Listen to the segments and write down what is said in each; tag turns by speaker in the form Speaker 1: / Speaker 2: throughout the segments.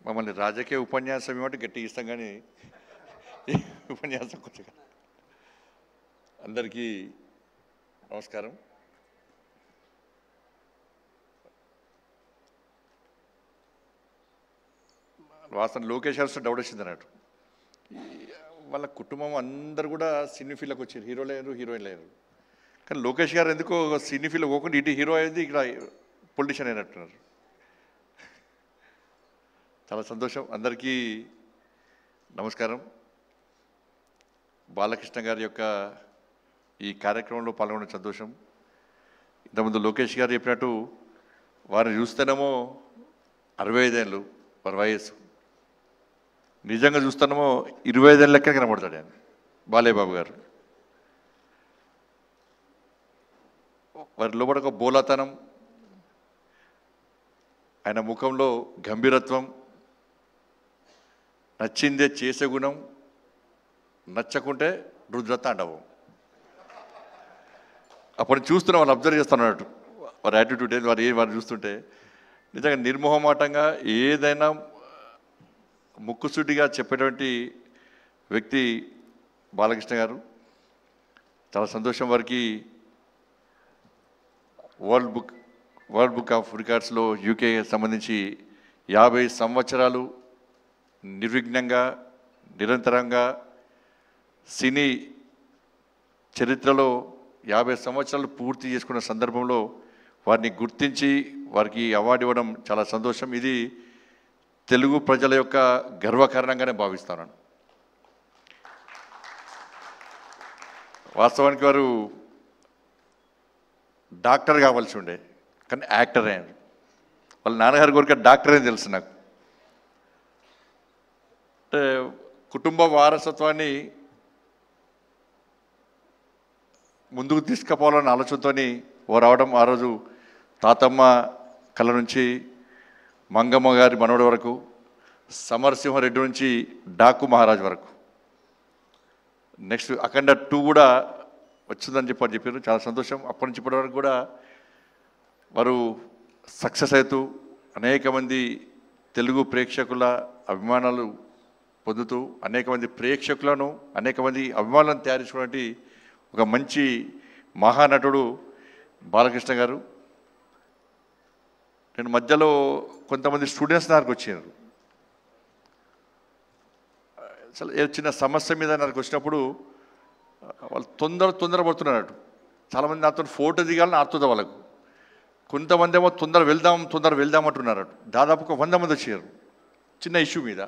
Speaker 1: మమ్మల్ని రాజకీయ ఉపన్యాసం ఇవ్వమంటే గట్టి ఇస్తాం, కానీ ఉపన్యాసం కొంచెం. అందరికీ నమస్కారం. వాసన లోకేష్ గారు డౌట్ వచ్చింది అన్నట్టు. వాళ్ళ కుటుంబం అందరు కూడా సినీ ఫీల్డ్కి వచ్చారు, హీరో లేరు, హీరోయిన్ లేరు. కానీ లోకేష్ గారు ఎందుకో సినీ ఫీల్డ్ పోకుండా ఇటు హీరో అయింది, ఇక్కడ పొలిటీషియన్ అయినట్టున్నారు. చాలా సంతోషం. అందరికీ నమస్కారం. బాలకృష్ణ గారి యొక్క ఈ కార్యక్రమంలో పాల్గొనడం సంతోషం. ఇంతకుముందు లోకేష్ గారు చెప్పినట్టు వారిని చూస్తేనేమో 65 ఏళ్ళు వారి వయస్సు, నిజంగా చూస్తానేమో 25 ఏళ్ళ లెక్క కనబడతాడు ఆయన బాలయ్య బాబు గారు. వారి లోపల ఒక బోలాతనం, ఆయన ముఖంలో గంభీరత్వం, నచ్చిందే చేసే గుణం, నచ్చకుంటే రుద్రతాండవం. అప్పుడు చూస్తున్నా, వాళ్ళు అబ్జర్వ్ చేస్తున్నట్టు వారి యాటిట్యూడ్ ఏది, వారు చూస్తుంటే నిజంగా నిర్మోహమాటంగా ఏదైనా ముక్కుసూటిగా చెప్పేటువంటి వ్యక్తి బాలకృష్ణ గారు. చాలా సంతోషం. వారికి వరల్డ్ బుక్ ఆఫ్ రికార్డ్స్లో యూకే సంబంధించి 50 సంవత్సరాలు నిర్విఘ్నంగా నిరంతరంగా సినీ చరిత్రలో 50 సంవత్సరాలు పూర్తి చేసుకున్న సందర్భంలో వారిని గుర్తించి వారికి అవార్డు ఇవ్వడం చాలా సంతోషం. ఇది తెలుగు ప్రజల యొక్క గర్వకారణంగానే భావిస్తాను. వాస్తవానికి వారు డాక్టర్ కావాల్సి ఉండే, కానీ యాక్టర్ అయ్యారు. వాళ్ళ నాన్నగారి కోరిక డాక్టర్ అని తెలుసు నాకు. అంటే కుటుంబ వారసత్వాన్ని ముందుకు తీసుకుపోవాలన్న ఆలోచనతో ఓ రావడం. ఆ రోజు తాతమ్మ కళ నుంచి మంగమ్మ గారి మనవడి వరకు, సమరసింహారెడ్డి నుంచి డాకు మహారాజ్ వరకు, నెక్స్ట్ అఖండ 2 కూడా వచ్చిందని చెప్పారు. చాలా సంతోషం. అప్పటి నుంచి ఇప్పటి వరకు కూడా వారు సక్సెస్ అవుతూ అనేక మంది తెలుగు ప్రేక్షకుల అభిమానాలు పొందుతూ అనేక మంది ప్రేక్షకులను, అనేక మంది అభిమానులను తయారు చేసుకున్నటువంటి ఒక మంచి మహానటుడు బాలకృష్ణ గారు. నేను మధ్యలో కొంతమంది స్టూడెంట్స్ నాకు వచ్చారు. అసలు చిన్న సమస్య మీద నాకు వచ్చినప్పుడు వాళ్ళు తొందర పడుతున్నారు. చాలామంది నాతో ఫోటో దిగాలని ఆడుతుందా వాళ్ళకు. కొంతమంది ఏమో తొందర వెళ్దాం అంటున్నారు. దాదాపు ఒక 100 మంది వచ్చారు చిన్న ఇష్యూ మీద.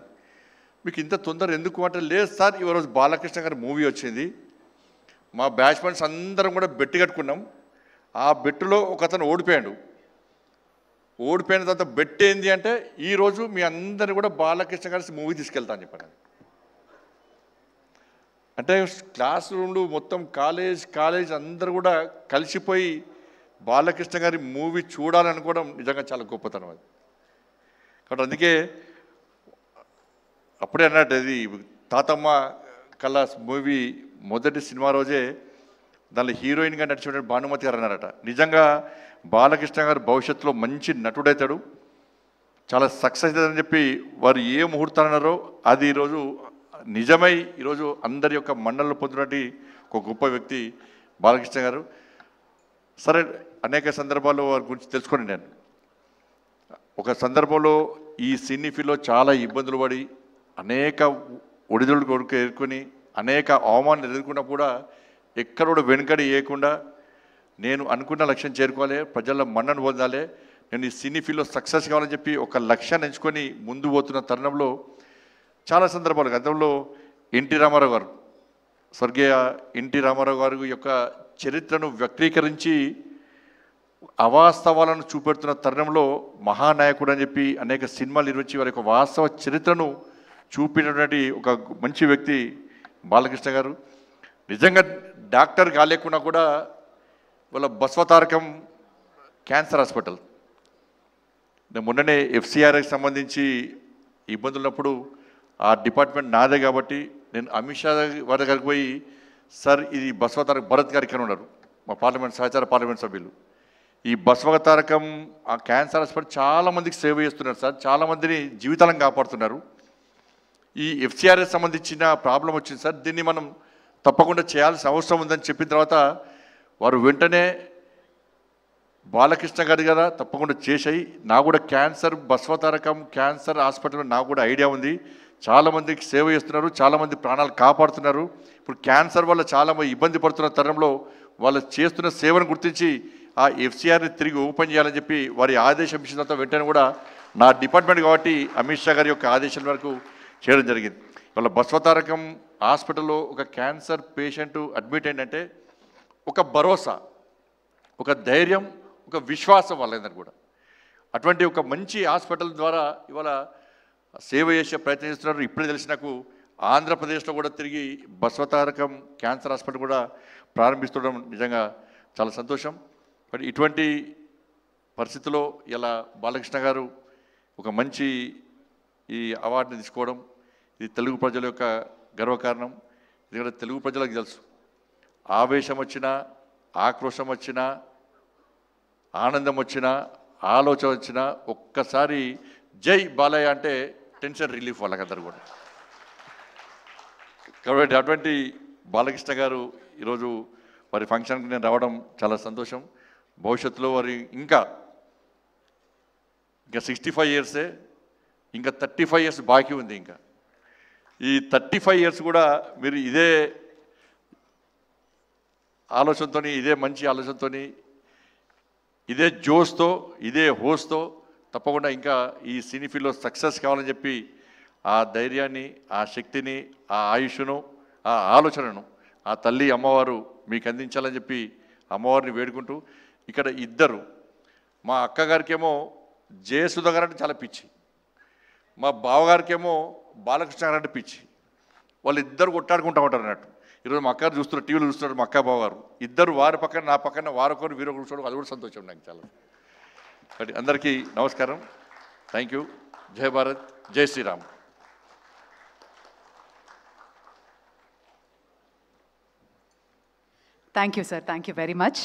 Speaker 1: మీకు ఇంత తొందర ఎందుకు అంటే, లేదు సార్, ఈరోజు బాలకృష్ణ గారి మూవీ వచ్చింది, మా బ్యాచ్మెంట్స్ అందరం కూడా బెట్టు కట్టుకున్నాం, ఆ బెట్టులో ఒక అతను ఓడిపోయాడు. ఓడిపోయిన తర్వాత బెట్ ఏంది అంటే, ఈరోజు మీ అందరిని కూడా బాలకృష్ణ గారి మూవీ తీసుకెళ్తా అని చెప్పాను. అంటే క్లాస్ రూమ్లు మొత్తం కాలేజ్ అందరూ కూడా కలిసిపోయి బాలకృష్ణ గారి మూవీ చూడాలనుకోవడం నిజంగా చాలా గొప్పతనం అది. కాబట్టి అందుకే అప్పుడే అన్నట్టు, అది తాతమ్మ కళ మూవీ మొదటి సినిమా రోజే దానిలో హీరోయిన్గా నడిచిన భానుమతి గారు అన్నారట. నిజంగా బాలకృష్ణ గారు భవిష్యత్తులో మంచి నటుడవుతాడు, చాలా సక్సెస్ అవుతాడని చెప్పి వారు ఏ ముహూర్తాలు అన్నారో అది ఈరోజు నిజమై ఈరోజు అందరి యొక్క మన్ననలు పొందినటువంటి ఒక గొప్ప వ్యక్తి బాలకృష్ణ గారు. సరే, అనేక సందర్భాల్లో వారి గురించి తెలుసుకొని నేను ఒక సందర్భంలో ఈ సినీ ఫీల్డ్లో చాలా ఇబ్బందులు పడి అనేక ఒడిదుడులు కొడుకు ఎదుర్కొని అనేక అవమానాలు ఎదుర్కొన్నా కూడా ఎక్కడ కూడా వెనుకడి వేయకుండా, నేను అనుకున్న లక్ష్యం చేరుకోవాలి, ప్రజల మన్నను పొందాలి, నేను ఈ సినీ ఫీల్డ్లో సక్సెస్ కావాలని చెప్పి ఒక లక్ష్యాన్ని ఎంచుకొని ముందు పోతున్న తరుణంలో చాలా సందర్భాలు, గతంలో ఎన్టీ రామారావు గారు, స్వర్గీయ ఎన్టీ రామారావు గారి యొక్క చరిత్రను వ్యక్తీకరించి అవాస్తవాలను చూపెడుతున్న తరుణంలో మహానాయకుడు అని చెప్పి అనేక సినిమాలు నిర్మించి వారి యొక్క వాస్తవ చరిత్రను చూపినటువంటి ఒక మంచి వ్యక్తి బాలకృష్ణ గారు. నిజంగా డాక్టర్ కాలేకున్నా కూడా వాళ్ళ బసవతారకం క్యాన్సర్ హాస్పిటల్, మొన్ననే FCRకి సంబంధించి ఇబ్బందులు ఉన్నప్పుడు ఆ డిపార్ట్మెంట్ నాదే కాబట్టి నేను అమిత్ షా వారి దగ్గరికి పోయి, సార్ ఇది బసవతారక భరత్ గారు ఇక్కడ ఉన్నారు, మా సహచార పార్లమెంట్ సభ్యులు, ఈ బసవతారకం ఆ క్యాన్సర్ హాస్పిటల్ చాలామందికి సేవ చేస్తున్నారు సార్, చాలామందిని జీవితాలను కాపాడుతున్నారు. ఈ ఎఫ్సిఆర్ఎస్ సంబంధించిన ప్రాబ్లం వచ్చింది సార్, దీన్ని మనం తప్పకుండా చేయాల్సిన అవసరం ఉందని చెప్పిన తర్వాత వారు వెంటనే బాలకృష్ణ గారి కదా తప్పకుండా చేసాయి. నాకు కూడా క్యాన్సర్ బసవతారకం క్యాన్సర్ హాస్పిటల్ నాకు కూడా ఐడియా ఉంది. చాలామందికి సేవ చేస్తున్నారు, చాలామంది ప్రాణాలు కాపాడుతున్నారు. ఇప్పుడు క్యాన్సర్ వల్ల చాలామంది ఇబ్బంది పడుతున్న తరుణంలో వాళ్ళు చేస్తున్న సేవను గుర్తించి ఆ ఎఫ్సిఆర్ని తిరిగి ఓపెన్ చేయాలని చెప్పి వారి ఆదేశం ఇచ్చిన తర్వాత వెంటనే కూడా నా డిపార్ట్మెంట్ కాబట్టి అమిత్ షా గారి యొక్క ఆదేశాల వరకు చేయడం జరిగింది. వాళ్ళ బసవతారకం హాస్పిటల్లో ఒక క్యాన్సర్ పేషెంట్ అడ్మిట్ అయిందంటే ఒక భరోసా, ఒక ధైర్యం, ఒక విశ్వాసం వాళ్ళందరూ కూడా. అటువంటి ఒక మంచి హాస్పిటల్ ద్వారా ఇవాళ సేవ చేసే ప్రయత్నం చేస్తున్నారు. ఇప్పుడే తెలిసి నాకు ఆంధ్రప్రదేశ్లో కూడా తిరిగి బసవతారకం క్యాన్సర్ హాస్పిటల్ కూడా ప్రారంభిస్తుండడం నిజంగా చాలా సంతోషం. బట్ ఇటువంటి పరిస్థితుల్లో ఇలా బాలకృష్ణ గారు ఒక మంచి ఈ అవార్డుని తీసుకోవడం ఇది తెలుగు ప్రజల యొక్క గర్వకారణం. ఎందుకంటే తెలుగు ప్రజలకు తెలుసు, ఆవేశం వచ్చినా, ఆక్రోశం వచ్చినా, ఆనందం వచ్చినా, ఆలోచన వచ్చినా ఒక్కసారి జై బాలయ్య అంటే టెన్షన్ రిలీఫ్ వాళ్ళకందరూ కూడా. కాబట్టి అటువంటి బాలకృష్ణ గారు ఈరోజు వారి ఫంక్షన్కి నేను రావడం చాలా సంతోషం. భవిష్యత్తులో వారి ఇంకా 65 ఇయర్సే, ఇంకా 35 ఇయర్స్ బాకీ ఉంది. ఇంకా ఈ 35 ఇయర్స్ కూడా మీరు ఇదే ఆలోచనతో, ఇదే మంచి ఆలోచనతో, ఇదే జోష్తో, ఇదే హోస్తో తప్పకుండా ఇంకా ఈ సినీ ఫీల్డ్లో సక్సెస్ కావాలని చెప్పి ఆ ధైర్యాన్ని, ఆ శక్తిని, ఆ ఆయుష్ను, ఆ ఆలోచనను ఆ తల్లి అమ్మవారు మీకు అందించాలని చెప్పి అమ్మవారిని వేడుకుంటూ, ఇక్కడ ఇద్దరు, మా అక్కగారికేమో జయసుధ గారు అంటే చాలా పిచ్చి, మా బావగారికేమో బాలకృష్ణ గారు అంటే పిచ్చి. వాళ్ళు ఇద్దరు కొట్టాడుకుంటూ ఉంటారు అన్నట్టు. ఈరోజు మా అక్కగారు చూస్తున్నారు, టీవీలో చూస్తున్నారు, మా అక్క బావగారు ఇద్దరు వారి పక్కన నా పక్కన వారొకరు వీరొకరు చూడడం అది కూడా సంతోషం నాకు చాలా. కాబట్టి అందరికీ నమస్కారం, థ్యాంక్ యూ. జై భారత్, జై Sriram.
Speaker 2: Thank you, sir. Thank you very much.